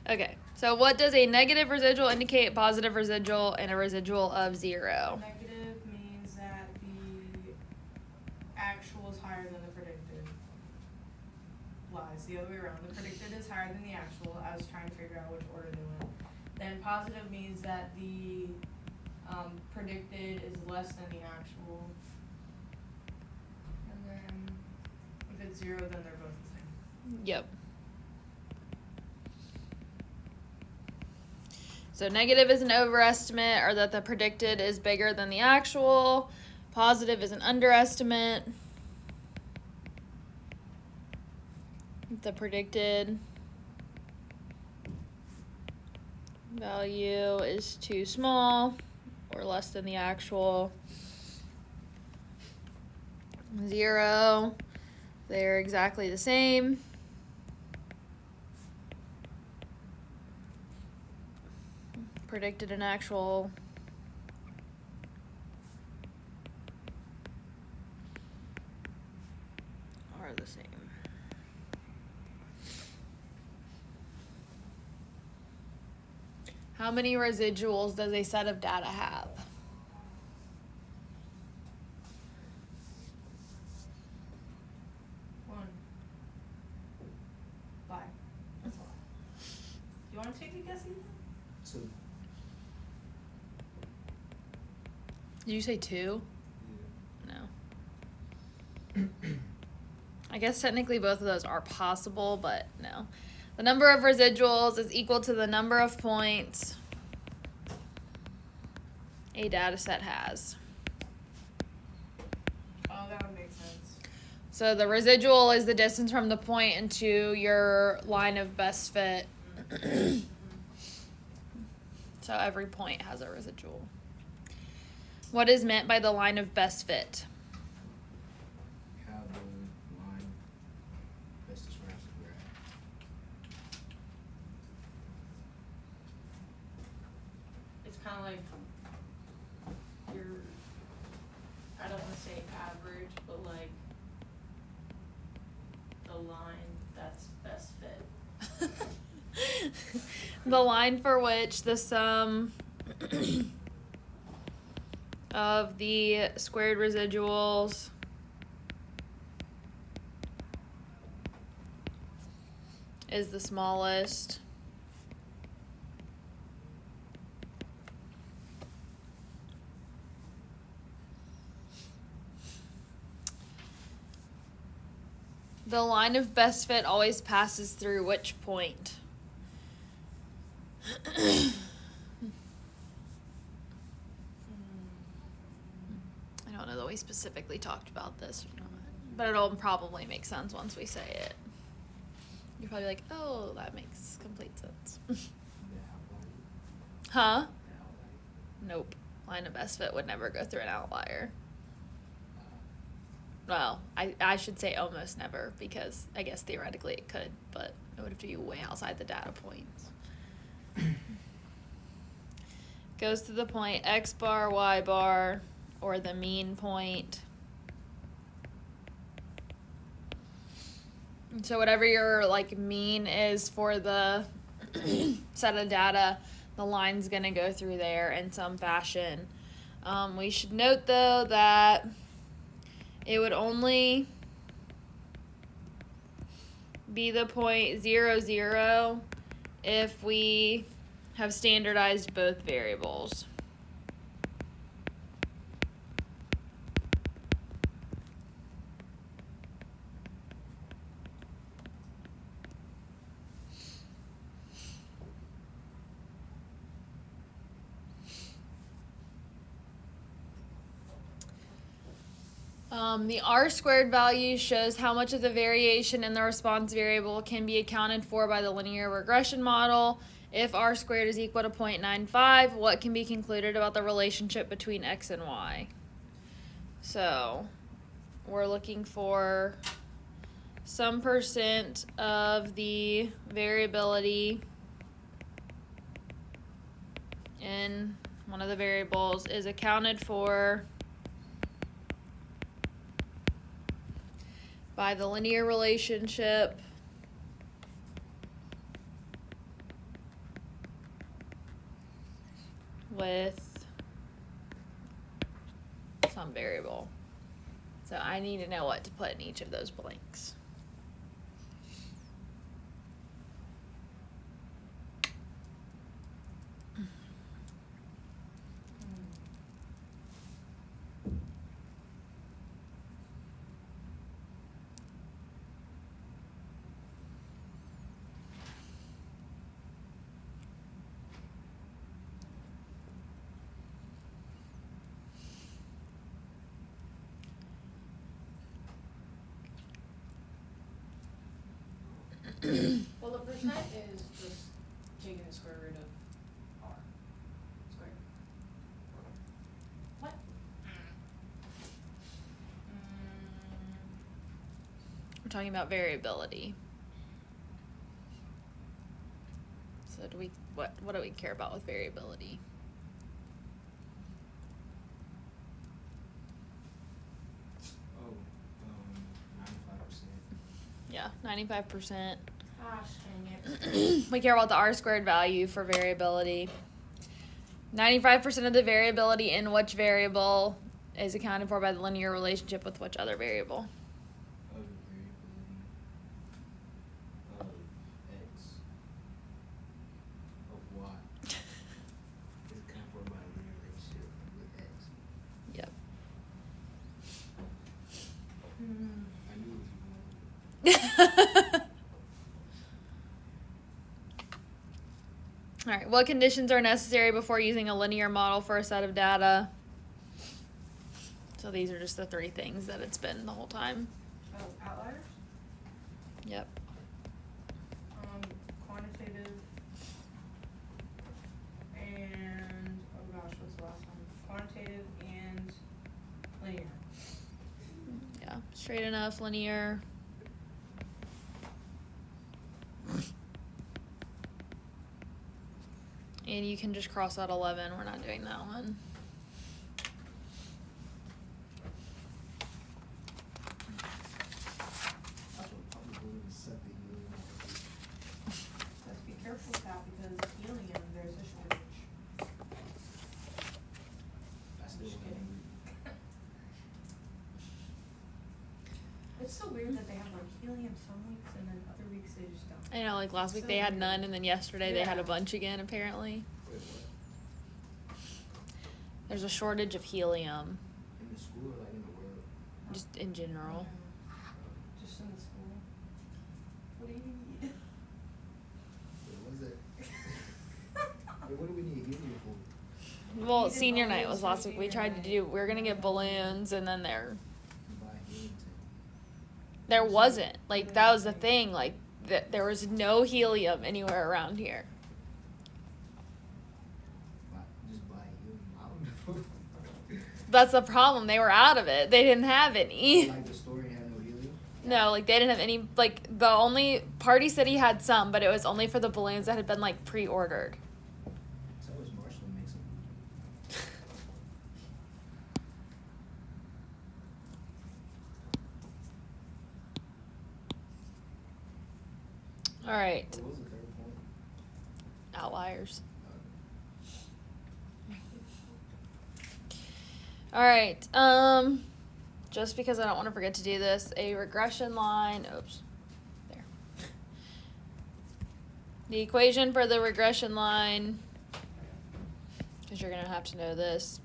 Okay, so what does a negative residual indicate, positive residual, and a residual of 0? Negative means that the actual is higher than the predicted. Lies, the other way around. The predicted is higher than the actual. I was trying to figure out which order they went. Then positive means that the predicted is less than the actual. And then if it's 0, then they're both the same. Yep. So negative is an overestimate, or that the predicted is bigger than the actual. Positive is an underestimate. The predicted value is too small or less than the actual. 0, they're exactly the same. Predicted and actual are the same. How many residuals does a set of data have? One. 5. That's all. You want to take a guess, Ethan? 2. Did you say 2? Yeah. No. I guess technically both of those are possible, but no. The number of residuals is equal to the number of points a data set has. Oh, that would make sense. So the residual is the distance from the point into your line of best fit. So every point has a residual. What is meant by the line of best fit? How the line best describes the graph. It's kind of like your, I don't want to say average, but like the line that's best fit. The line for which the sum of the squared residuals is the smallest. The line of best fit always passes through which point? I don't know that we specifically talked about this or not, but it'll probably make sense once we say it. You're probably like, oh, that makes complete sense. The outlier. Huh? The outlier. Nope. Line of best fit would never go through an outlier. Well, I should say almost never, because I guess theoretically it could, but it would have to be way outside the data points. Goes to the point x bar, y bar, or the mean point. So whatever your like mean is for the set of data, the line's gonna go through there in some fashion. We should note though that it would only be the point 0, 0 if we have standardized both variables. The R-squared value shows how much of the variation in the response variable can be accounted for by the linear regression model. If R-squared is equal to 0.95, what can be concluded about the relationship between X and Y? So, we're looking for some percent of the variability in one of the variables is accounted for by the linear relationship with some variable. So I need to know what to put in each of those blanks. Well, the percent is just taking the square root of r squared. What? We're talking about variability. So do we what do we care about with variability? Oh, 95%. Yeah, 95%. Gosh, dang it. We care about the r squared value for variability. 95% of the variability in which variable is accounted for by the linear relationship with which other variable? Of variability of x of y is accounted for by a linear relationship with x. Yep. I knew it was going. All right, what conditions are necessary before using a linear model for a set of data? So these are just the three things that it's been the whole time. Oh, outliers? Yep. Quantitative and, oh gosh, what's the last one? Quantitative and linear. Yeah, straight enough, linear. And you can just cross out 11. We're not doing that one. That's what public buildings set the helium on. Let's be careful with that because helium, there's a shortage. I still Just wouldn't kidding. agree. It's so weird that they have like helium some weeks and then other weeks they just don't. I know, like last week So they had weird. none, and then yesterday they had a Yeah. bunch again, apparently. Wait, what? There's a shortage of helium, In the school or like in the world? just in general. Just in the school. What do you need? Wait, what is it? Wait, what do we need helium for? Well, We did senior night balloons was for last week. We senior tried to night. do, we were gonna get balloons, and then To buy helium there wasn't. Like, that was the thing. Like, there was no helium anywhere around here. Just buy helium. I don't know. That's the problem. They were out of it. They didn't have any. Like the store ain't had no helium? No, like, they didn't have any. Like, the only Party City had some, but it was only for the balloons that had been, like, pre-ordered. Tell us Marshall makes some. All right. What was the third point? Outliers. All right. Just because I don't want to forget to do this, a regression line. Oops. There. The equation for the regression line, because you're gonna have to know this,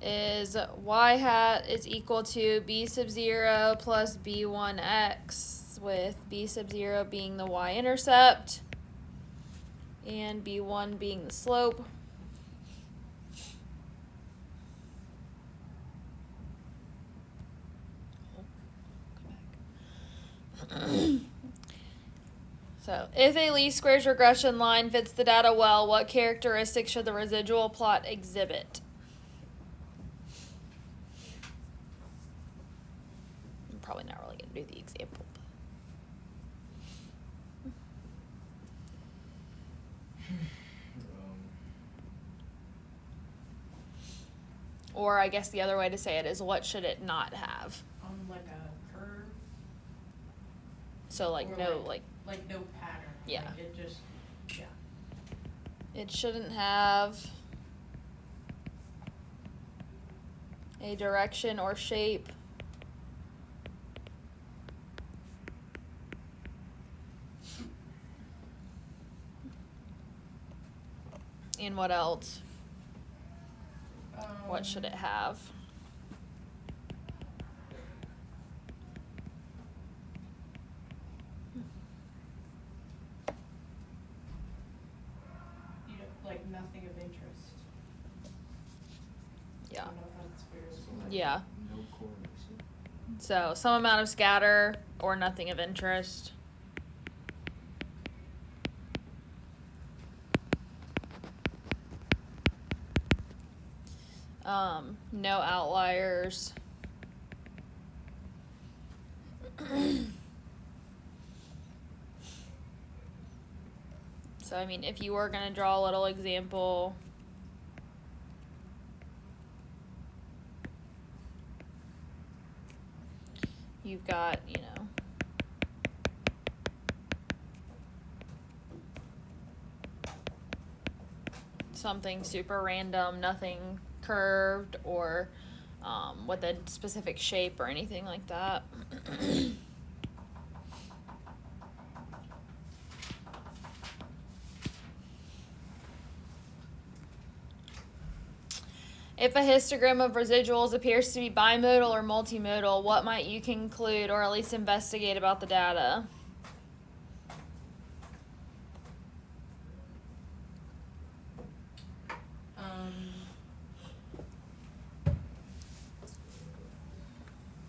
is y hat is equal to b sub 0 plus b1x, with b sub 0 being the y-intercept and b1 being the slope. So, if a least squares regression line fits the data well, what characteristics should the residual plot exhibit? I'm probably not really going to do the example. Or I guess the other way to say it is, what should it not have? Like a curve. So, like, Or no, like, no pattern. Yeah. Like it just, yeah. it shouldn't have a direction or shape and what else? What should it have? You know, like nothing of interest. Yeah. I don't know if that's weird. So like Yeah. No correlation. So some amount of scatter or nothing of interest. No outliers. So, I mean, if you were going to draw a little example, you've got, you know, something super random, nothing curved or with a specific shape or anything like that. If a histogram of residuals appears to be bimodal or multimodal, what might you conclude or at least investigate about the data?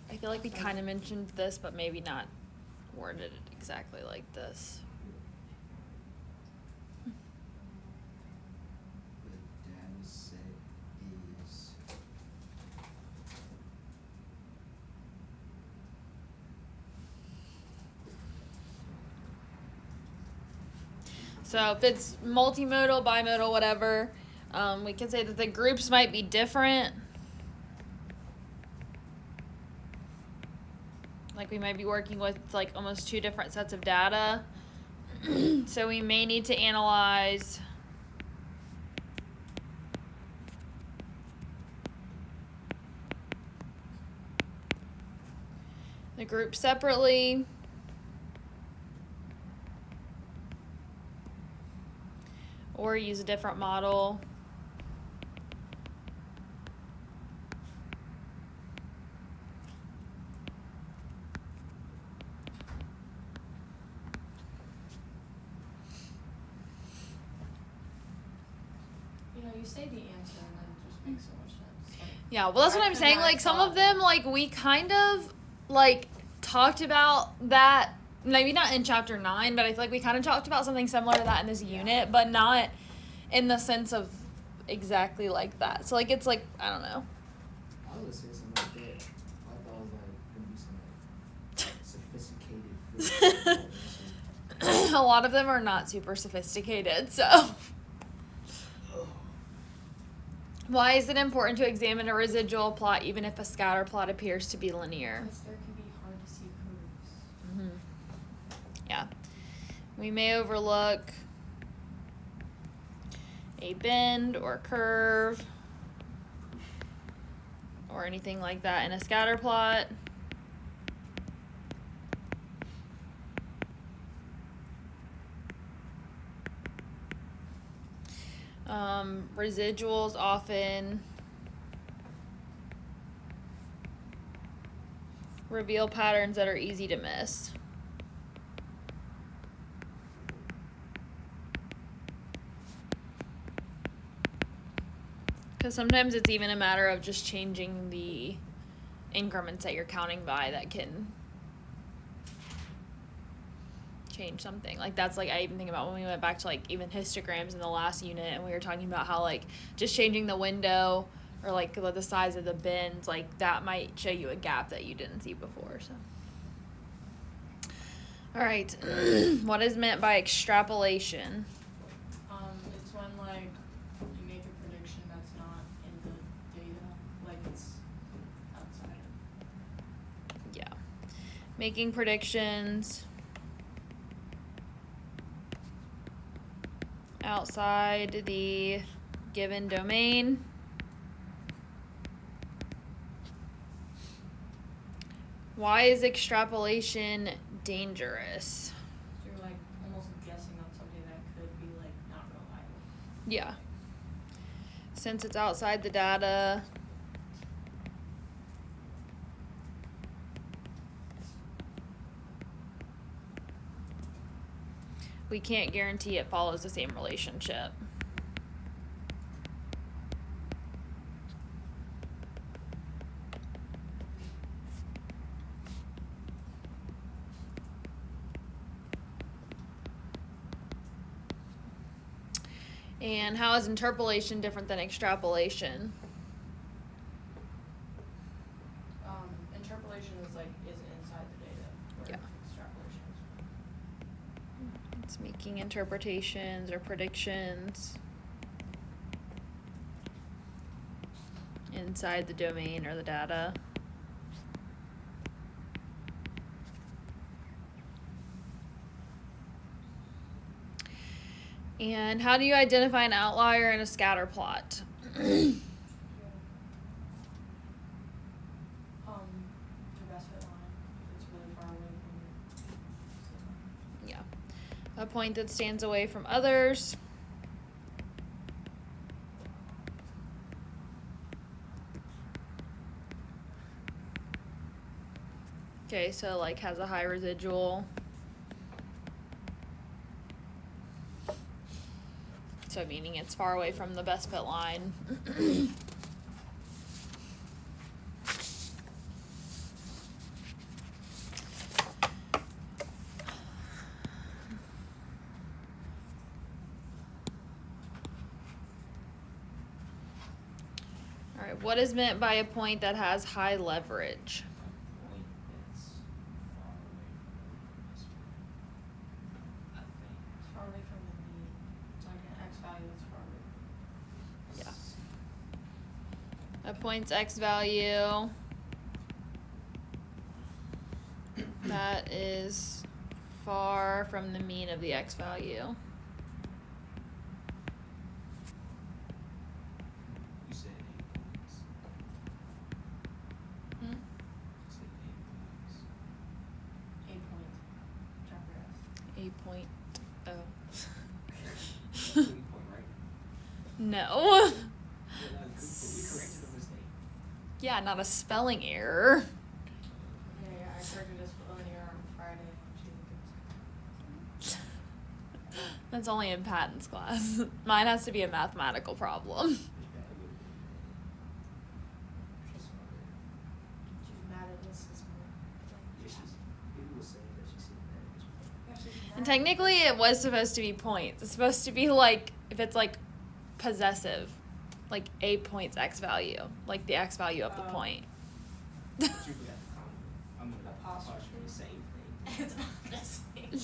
I feel like we kind of mentioned this, but maybe not worded it exactly like this. The data set is So if it's multimodal, bimodal, whatever, we can say that the groups might be different. Like we might be working with like almost two different sets of data. So we may need to analyze the group separately. Or use a different model. You know, you say the answer and then it just makes so much sense. Like, Yeah, well, that's what I'm saying. Like, some of them, like, we kind of, like, talked about that, maybe not in chapter 9, but I feel like we kind of talked about something similar to that in this unit, but not in the sense of exactly like that. So, like, it's like, I don't know. I was gonna say something like that. I thought it was like gonna be some like sophisticated food. A lot of them are not super sophisticated, so. Why is it important to examine a residual plot even if a scatter plot appears to be linear? Because there can be hard to see curves. Mm-hmm. Yeah. We may overlook a bend or curve or anything like that in a scatter plot. Residuals often reveal patterns that are easy to miss. Because sometimes it's even a matter of just changing the increments that you're counting by that can change something. Like that's like I even think about when we went back to like even histograms in the last unit and we were talking about how like just changing the window or like the size of the bends, like that might show you a gap that you didn't see before. So all right. What is meant by extrapolation? It's when like you make a prediction that's not in the data, like it's outside of. Yeah. Making predictions outside the given domain. Why is extrapolation dangerous? So you're like almost guessing on something that could be like not reliable. Yeah. Since it's outside the data. We can't guarantee it follows the same relationship. And how is interpolation different than extrapolation? Interpolation is like is inside the data. Where Yeah. Extrapolation is. It's making interpretations or predictions inside the domain or the data. And how do you identify an outlier in a scatter plot? The best fit line. If it's really far away from your Yeah. A point that stands away from others. Okay, so like has a high residual. So meaning it's far away from the best fit line. All right, what is meant by a point that has high leverage? Point that's far away from the best fit. I think. It's far away from the mean. It's like an X value that's far away. Yeah. A point's X value that is far from the mean of the X value. You said 8 points. Hmm? You said 8 points. 8 point. 8 point. Oh. That's 8 point, right? No. Yeah, we corrected a mistake. Yeah, not a spelling error. Yeah, I corrected this earlier on Friday. She didn't give us. That's only in Patton's class. Mine has to be a mathematical problem. Yeah, it would've been, she's smarter. She's mad at us this morning. Yeah, people will say that she's sitting there as well. Yeah, she's mad And at us. technically, it was supposed to be points. It's supposed to be like, if it's like possessive, like a point's X value, like the X value of the Oh. point. But you forgot the comma. I'm gonna Apostrophe. the same thing. It's not the same.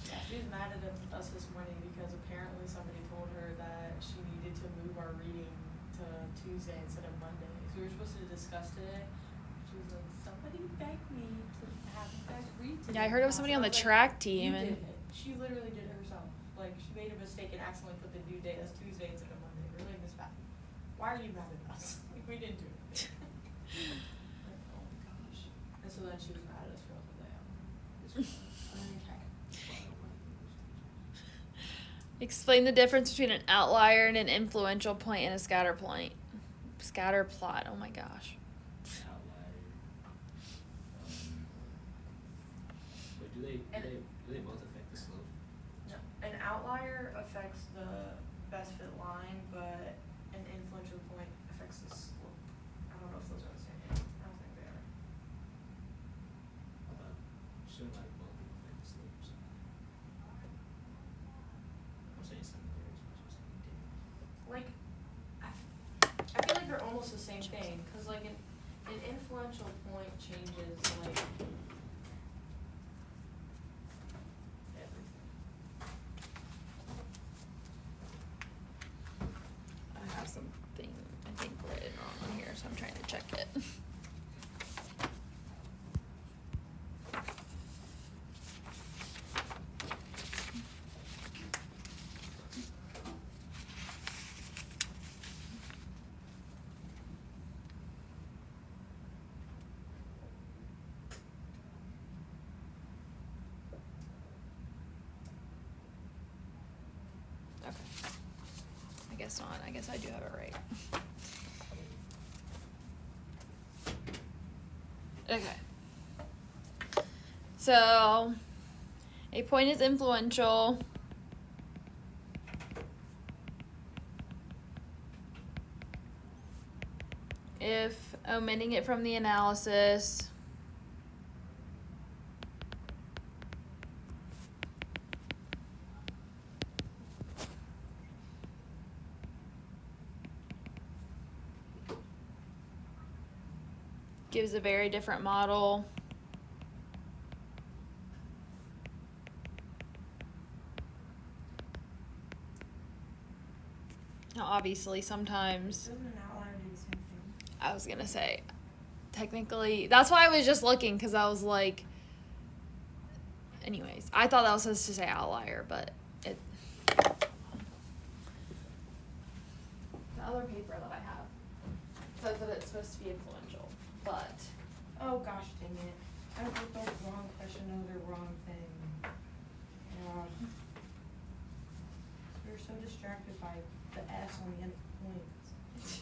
Yeah, she was mad at us this morning because apparently somebody told her that she needed to move our reading to Tuesday instead of Monday. So we were supposed to discuss today. She was like, somebody begged me to have you guys read today. Yeah, I heard it was somebody on the I was track like, team "You and did it." She literally did it herself. Like, she made a mistake and accidentally put the due date as Tuesday instead of Monday. We're like, Miss Patton, why are you mad at us? Like, we didn't do anything. Like, oh my gosh. And so then she was mad at us for the whole day. It's fine. Okay. That's why I don't like English teachers. explain the difference between an outlier and an influential point and a scatter point. Scatter plot. Oh my gosh. Outlier. But do they both affect the slope? No, an outlier affects the best fit line, but an influential point affects the slope. I don't know if those are the same thing. I don't think they are. I thought shouldn't like both affect the slope or something. I'm saying similar as much as saying different. Like, I feel like they're almost the same thing, cause like an influential point changes like everything. I have something I think written wrong on here, so I'm trying to check it. Okay. I guess not. I guess I do have it right. Okay. So, a point is influential if omitting it from the analysis gives a very different model. Now, obviously, sometimes Doesn't an outlier do the same thing? I was gonna say, technically, that's why I was just looking, because I was like, anyways, I thought that was supposed to say outlier, but it. The other paper that I have says that it's supposed to be influential, but. Oh gosh dang it. I wrote the wrong question over the wrong thing. Yeah. We were so distracted by the S on the end of points.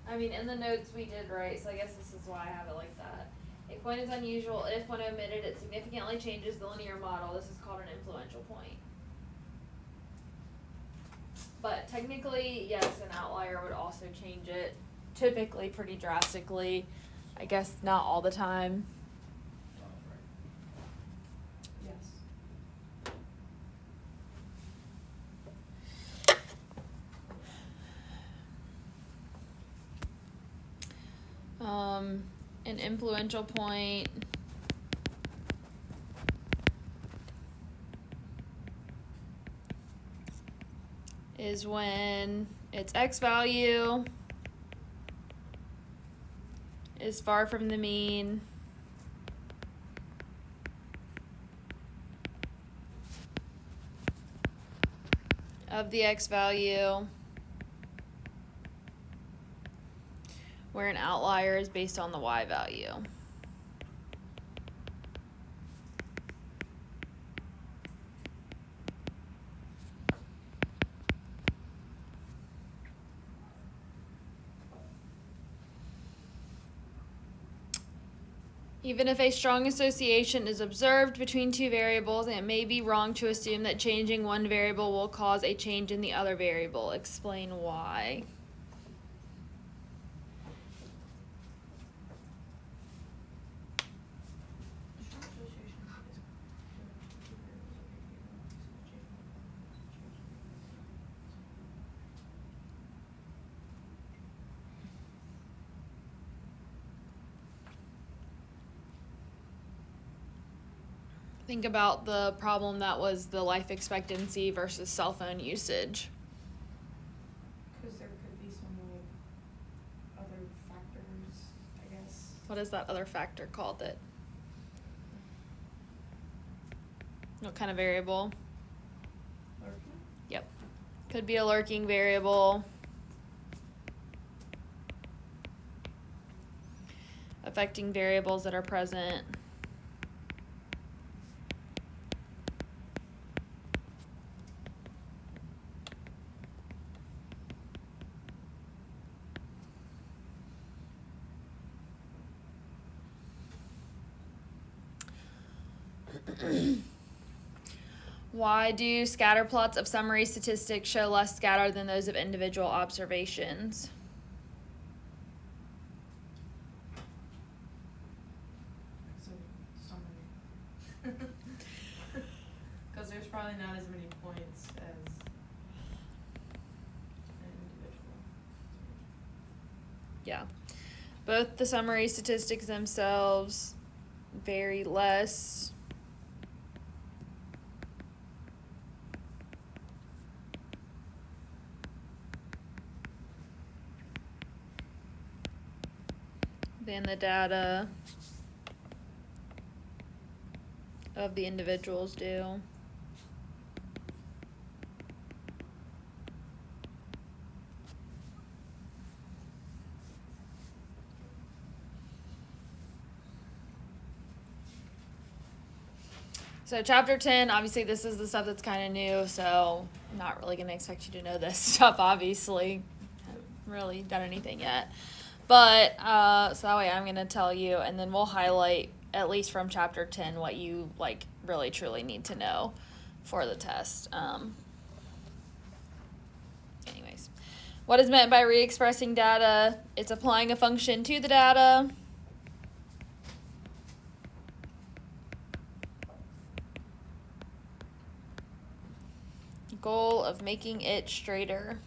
I mean, in the notes we did right, so I guess this is why I have it like that. A point is unusual if, when omitted, it significantly changes the linear model. This is called an influential point. But technically, yes, an outlier would also change it, typically pretty drastically. I guess not all the time. Yes. An influential point is when its x value is far from the mean of the x value, where an outlier is based on the y value. Even if a strong association is observed between two variables, it may be wrong to assume that changing one variable will cause a change in the other variable. Explain why. Strong association is Think about the problem that was the life expectancy versus cell phone usage. because there could be some like other factors, I guess. What is that other factor called? It. What kind of variable? Lurking? Yep. Could be a lurking variable. Affecting variables that are present. Why do scatter plots of summary statistics show less scatter than those of individual observations? So, summary. Because there's probably not as many points as an individual. Yeah. Both the summary statistics themselves vary less. Than the data of the individuals do. So chapter 10, obviously this is the stuff that's kind of new, so I'm not really going to expect you to know this stuff, obviously. Haven't really done anything yet. But, so that way I'm going to tell you, and then we'll highlight, at least from chapter 10, what you, like, really truly need to know for the test. Anyways. What is meant by re-expressing data? It's applying a function to the data. Goal of making it straighter.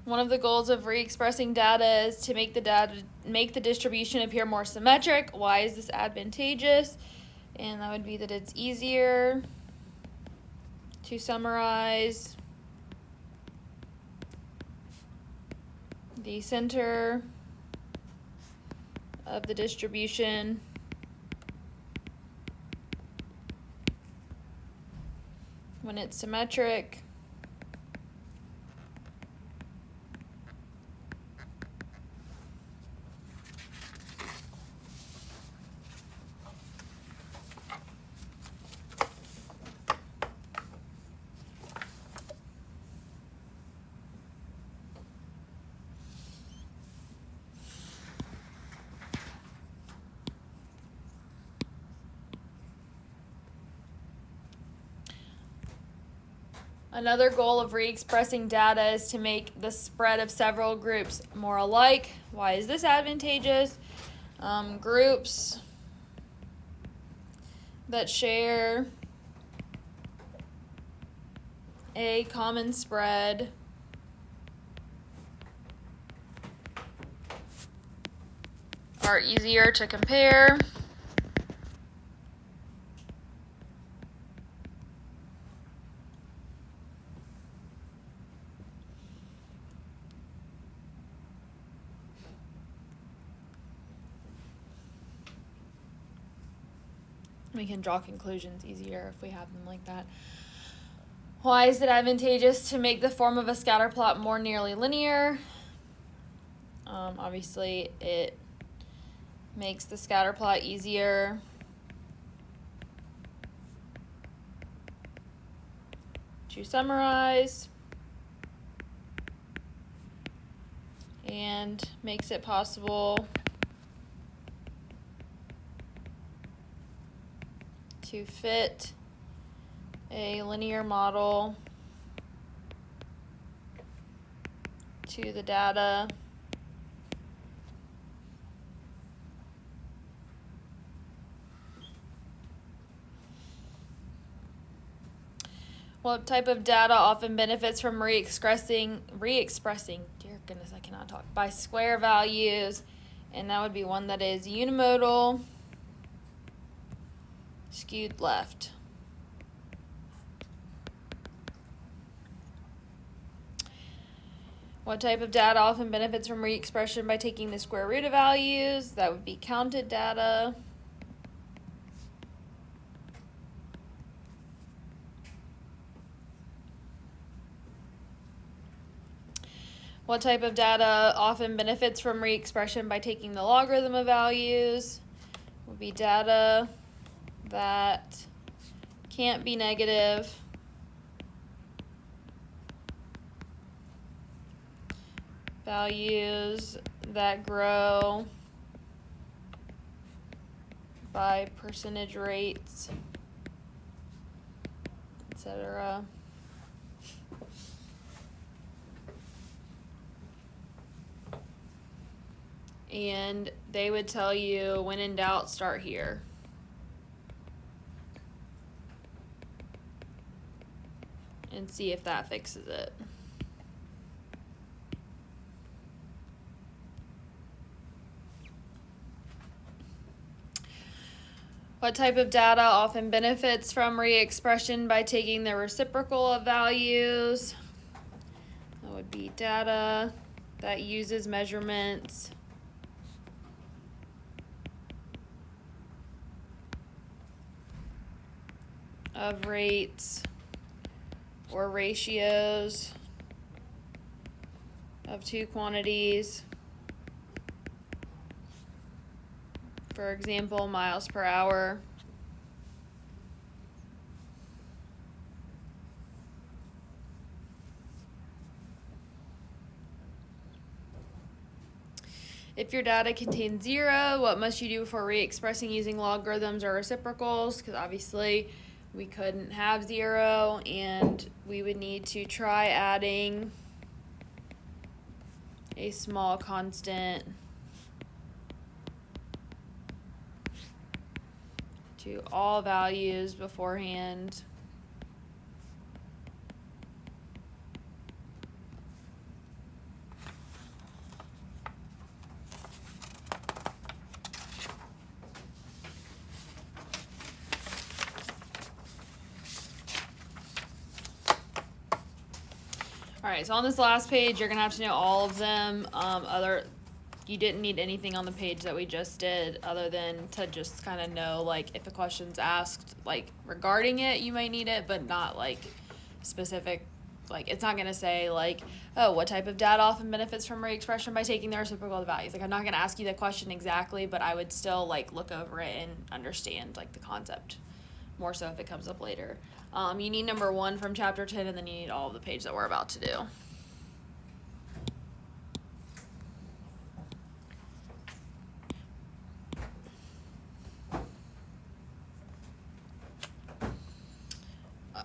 One of the goals of re-expressing data is to make the distribution appear more symmetric. Why is this advantageous? And that would be that it's easier to summarize the center of the distribution when it's symmetric. Another goal of re-expressing data is to make the spread of several groups more alike. Why is this advantageous? Groups that share a common spread are easier to compare. We can draw conclusions easier if we have them like that. Why is it advantageous to make the form of a scatter plot more nearly linear? Obviously, it makes the scatter plot easier to summarize and makes it possible to fit a linear model to the data What type of data often benefits from re-expressing, dear goodness, I cannot talk, by square values? And that would be one that is unimodal, skewed left. What type of data often benefits from re-expression by taking the square root of values? That would be counted data. What type of data often benefits from re-expression by taking the logarithm of values? Would be data that can't be negative. Values that grow by percentage rates, etc. And they would tell you, when in doubt, start here. And see if that fixes it. What type of data often benefits from re-expression by taking the reciprocal of values? That would be data that uses measurements of rates or ratios of two quantities. For example, miles per hour. If your data contains 0, what must you do before re-expressing using logarithms or reciprocals? Because obviously we couldn't have 0, and we would need to try adding a small constant to all values beforehand. Alright, so on this last page, you're going to have to know all of them. You didn't need anything on the page that we just did other than to just kind of know, like, if a question's asked, like, regarding it, you might need it, but not, like, specific. Like, it's not going to say, like, oh, what type of data often benefits from re-expression by taking the reciprocal of the values. Like, I'm not going to ask you the question exactly, but I would still, like, look over it and understand, like, the concept more so if it comes up later. You need number 1 from chapter 10, and then you need all of the page that we're about to do.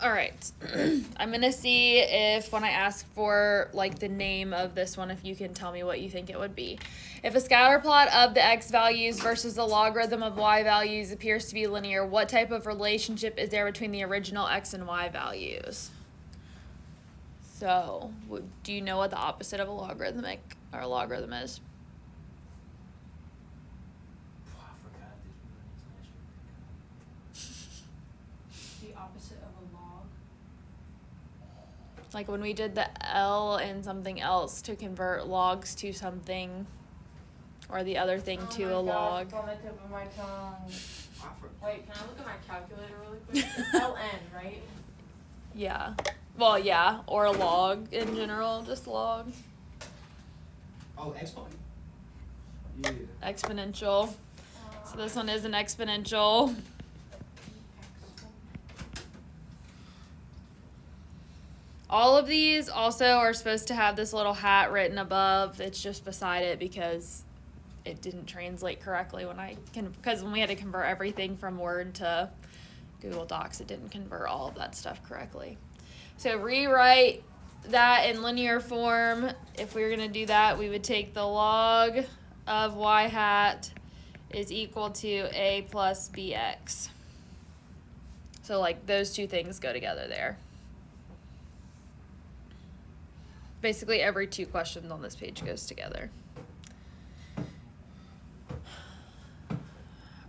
All right, I'm going to see if when I ask for, like, the name of this one, if you can tell me what you think it would be. If a scatter plot of the x values versus the logarithm of y values appears to be linear, what type of relationship is there between the original x and y values? So, do you know what the opposite of a logarithmic or a logarithm is? Oh, I forgot this one. The opposite of a log. Like when we did the L and something else to convert logs to something, or the other thing to a log. It's on the tip of my tongue. I forgot. Wait, can I look at my calculator really quick? It's LN, right? Yeah. Well, yeah, or a log in general, just log. Oh, exponent. Yeah. Exponential. So this one is an exponential. All of these also are supposed to have this little hat written above. It's just beside it because it didn't translate correctly because when we had to convert everything from Word to Google Docs, it didn't convert all of that stuff correctly. So rewrite that in linear form. If we were going to do that, we would take the log of y hat is equal to a plus bx. So, like, those two things go together there. Basically, every 2 questions on this page goes together.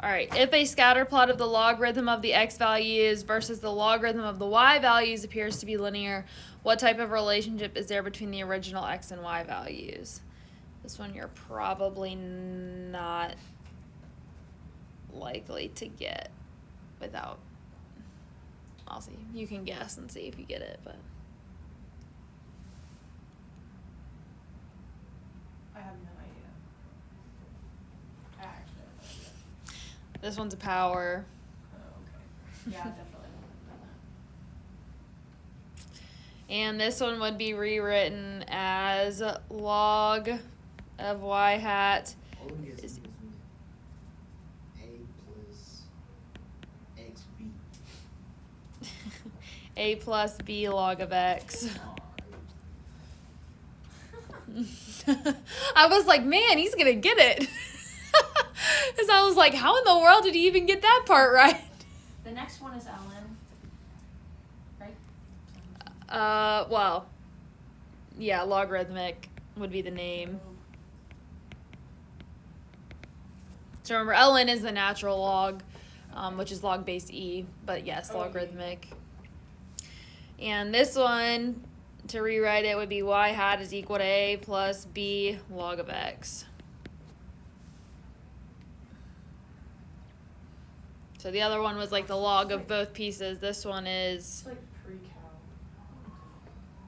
All right, if a scatter plot of the logarithm of the x values versus the logarithm of the y values appears to be linear, what type of relationship is there between the original x and y values? This one you're probably not likely to get without, I'll see. You can guess and see if you get it, but. I have no idea. I actually have no idea. This one's a power. Oh, okay. Yeah, definitely wouldn't have done And this one would be rewritten as log of y hat. All we get Is- is A plus XB. A plus b log of x. I was like, man, he's gonna get it. Because I was like, how in the world did he even get that part right? that. The next one is LN, right? Well, yeah, logarithmic would be the name. So remember, ln is the natural log, which is log base e, but yes, Oh, yeah. logarithmic. And this one, to rewrite it, would be y hat is equal to a plus b log of x. So the other one was like the log of both pieces. This one is It's like pre-cal.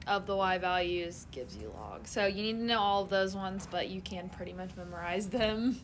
of the y values gives you log. So you need to know all of those ones, but you can pretty much memorize them.